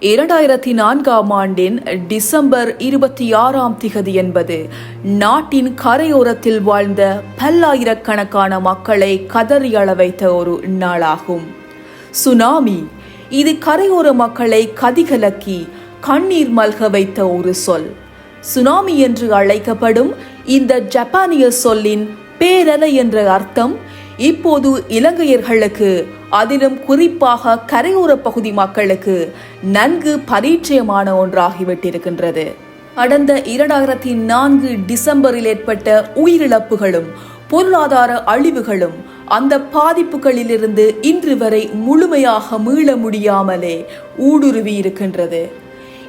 2004ஆம் ஆண்டின் டிசம்பர் 26ஆம் திகதி என்பது நாட்டின் கரையோரத்தில் வாழ்ந்த பல்லாயிரக்கணக்கான மக்களை கதறியள வைத்த ஒரு நாளாகும். சுனாமி இது கரையோர மக்களை கதிகலக்கி கண்ணீர் மல்க வைத்த ஒரு சொல். சுனாமி என்று அழைக்கப்படும் இந்த ஜப்பானிய சொல்லின் பேரலை என்ற அர்த்தம் இப்போது இலங்கையர்களுக்கு, அதிலும் குறிப்பாக கரையோர பகுதி மக்களுக்கு நன்கு பரிச்சயமான ஒன்றாகிவிட்டிருக்கின்றது. கடந்த 2004 டிசம்பரில் ஏற்பட்ட உயிரிழப்புகளும் பொருளாதார அழிவுகளும் அந்த பாதிப்புகளிலிருந்து இன்று வரை முழுமையாக மீள முடியாமலே ஊடுருவி இருக்கின்றது.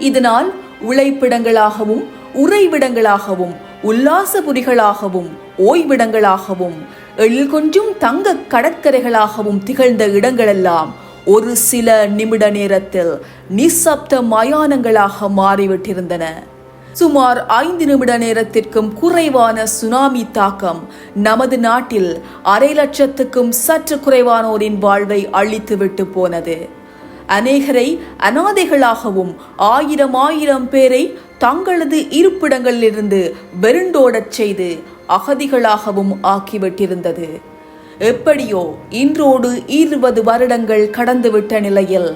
இதனால் உழைப்பிடங்களாகவும் உறைவிடங்களாகவும் உல்லாசபுரிகளாகவும் ஓய்விடங்களாகவும் எழில் கொஞ்சும் தங்க கடற்கரைகளாகவும் திகழ்ந்த இடங்களெல்லாம் ஒரு சில நிமிட நேரத்தில் நிசப்த மயானங்களாக மாறிவிட்டிருந்தன. சுமார் 5 நிமிட நேரத்திற்கும் குறைவான சுனாமி தாக்கம் நமது நாட்டில் 500,000க்கும் சற்று குறைவானோரின் வாழ்வை அழித்துவிட்டு போனது. அநேகரை அநாதைகளாகவும் 1000 பேரை தங்களது இருப்பிடங்களிலிருந்து வெருண்டோடச் செய்து அகதிகளாகவும் ஆக்கிவிட்டிருந்தது. எப்படியோ இன்றோடு 20 வருடங்கள் கடந்துவிட்ட நிலையில்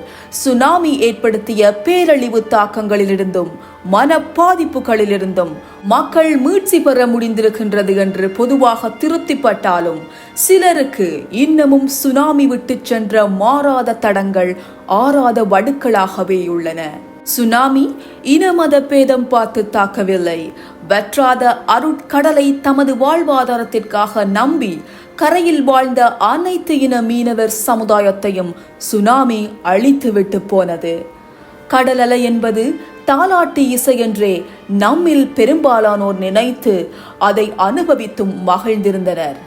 சுனாமி ஏற்படுத்திய பேரழிவு தாக்கங்களிலிருந்தும் மன பாதிப்புகளிலிருந்தும் மக்கள் மீட்சி பெற முடிந்திருக்கின்றது என்று பொதுவாக திருப்திப்பட்டாலும் சிலருக்கு இன்னமும் சுனாமி விட்டு சென்ற மாறாத தடங்கள் ஆறாத வடுக்களாகவே உள்ளன. சுனாமி இனமத பேதம் பார்த்து தாக்கவில்லை. வற்றாத அருட்கடலை தமது வாழ்வாதாரத்திற்காக நம்பி கரையில் வாழ்ந்த அனைத்து இன மீனவர் சமுதாயத்தையும் சுனாமி அழித்துவிட்டு போனது. கடல் அலை என்பது தாலாட்டு இசை என்றே நம்மில் பெரும்பாலானோர் நினைத்து அதை அனுபவித்தும் மகிழ்ந்திருந்தனர்.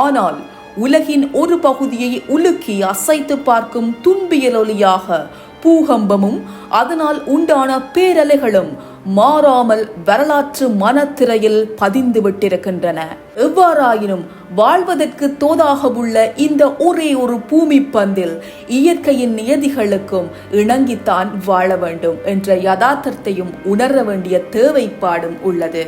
ஆனால் உலகின் ஒரு பகுதியை உலுக்கி அசைத்து பார்க்கும் துன்பியலொலியாக பூகம்பமும் அதனால் உண்டான பேரலைகளும் மாறாமல் வரலாற்று மனத்திரையில் பதிந்து விட்டிருக்கின்றன. எவ்வாறாயினும் வாழ்வதற்கு தோதாக உள்ள இந்த ஒரே ஒரு பூமி பந்தில் இயற்கையின் நியதிகளுக்கும் இணங்கித்தான் வாழ வேண்டும் என்ற யதார்த்தத்தையும் உணர வேண்டிய தேவைப்பாடும் உள்ளது.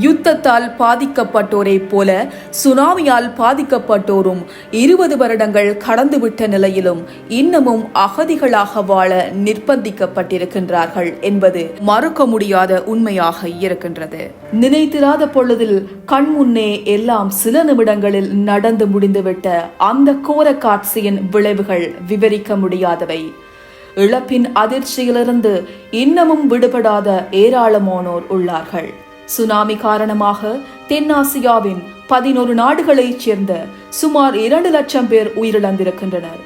யுத்தத்தால் பாதிக்கப்பட்டோரை போல சுனாமியால் பாதிக்கப்பட்டோரும் 20 வருடங்கள் கடந்துவிட்ட நிலையிலும் இன்னமும் அகதிகளாக வாழ நிர்பந்திக்கப்பட்டிருக்கின்றார்கள் என்பது மறுக்க முடியாத உண்மையாக இருக்கின்றது. நினைத்திராத பொழுதில் கண்முன்னே எல்லாம் சில நிமிடங்களில் நடந்து முடிந்துவிட்ட அந்த கோர காட்சியின் விளைவுகள் விவரிக்க முடியாதவை. இழப்பின் அதிர்ச்சியிலிருந்து இன்னமும் விடுபடாத ஏராளமானோர் உள்ளார்கள். சுனாமி காரணமாக தென்னாசியாவின் 11 நாடுகளைச் சேர்ந்த சுமார் 2 லட்சம் பேர் உயிரிழந்திருக்கின்றனர்.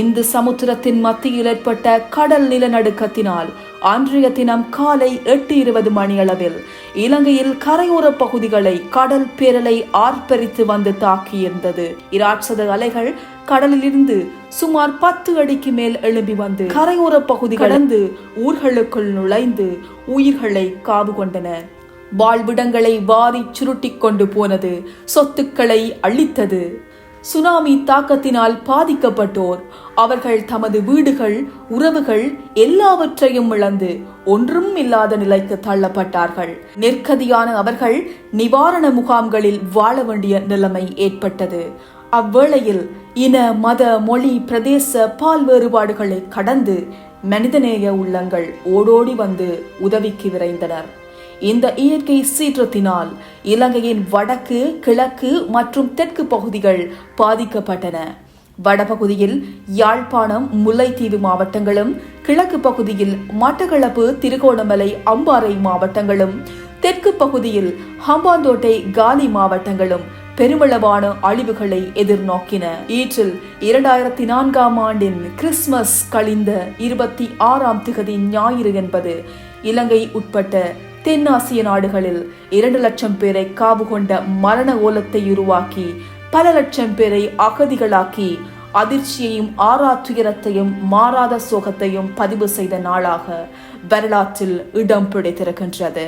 இந்து சமுத்திரத்தின் மத்தியில் ஏற்பட்ட கடல் நிலநடுக்கத்தினால் அன்றைய தினம் காலை 8:20 மணியளவில் இலங்கையில் கரையோர பகுதிகளை கடல் பேரலை ஆர்ப்பரித்து வந்து தாக்கியிருந்தது. இராட்சத அலைகள் கடலிலிருந்து சுமார் 10 அடிக்கு மேல் எழும்பி வந்து கரையோர பகுதி கடந்து ஊர்களுக்குள் நுழைந்து உயிர்களை காவு கொண்டன. வாழ்விடங்களை வாரி சுருட்டி கொண்டு போனது, சொத்துக்களை அழித்தது. சுனாமி தாக்கத்தினால் பாதிக்கப்பட்டோர் அவர்கள் தமது வீடுகள், உறவுகள் எல்லாவற்றையும் இழந்து ஒன்றும் இல்லாத நிலைக்கு தள்ளப்பட்டார்கள். நெற்கதியான அவர்கள் நிவாரண முகாம்களில் வாழ வேண்டிய நிலைமை ஏற்பட்டது. அவ்வேளையில் இன, மத, மொழி, பிரதேச பால் வேறுபாடுகளை கடந்து மனிதநேய உள்ளங்கள் ஓடோடி வந்து உதவிக்கு விரைந்தனர். இந்த இயற்கை சீற்றத்தினால் இலங்கையின் வடக்கு, கிழக்கு மற்றும் தெற்கு பகுதிகள் பாதிக்கப்பட்டன. வடபகுதியில் யாழ்ப்பாணம், முல்லைத்தீவு மாவட்டங்களும், கிழக்கு பகுதியில் மட்டக்களப்பு, திருகோணமலை, அம்பாறை மாவட்டங்களும், தெற்கு பகுதியில் ஹம்பாந்தோட்டை, காலி மாவட்டங்களும் பெருமளவான அழிவுகளை எதிர்நோக்கின. ஈற்றில் 2004ஆம் ஆண்டின் கிறிஸ்துமஸ் கழிந்த 26ஆம் திகதி ஞாயிறு என்பது இலங்கை உட்பட்ட தென்னாசிய நாடுகளில் 2 லட்சம் பேரை காவு கொண்ட மரண ஓலத்தை உருவாக்கி பல லட்சம் பேரை அகதிகளாக்கி அதிர்ச்சியையும் ஆறாத்துயரத்தையும் மாறாத சோகத்தையும் பதிவு செய்த நாளாக வரலாற்றில் இடம் பிடித்திருக்கின்றது.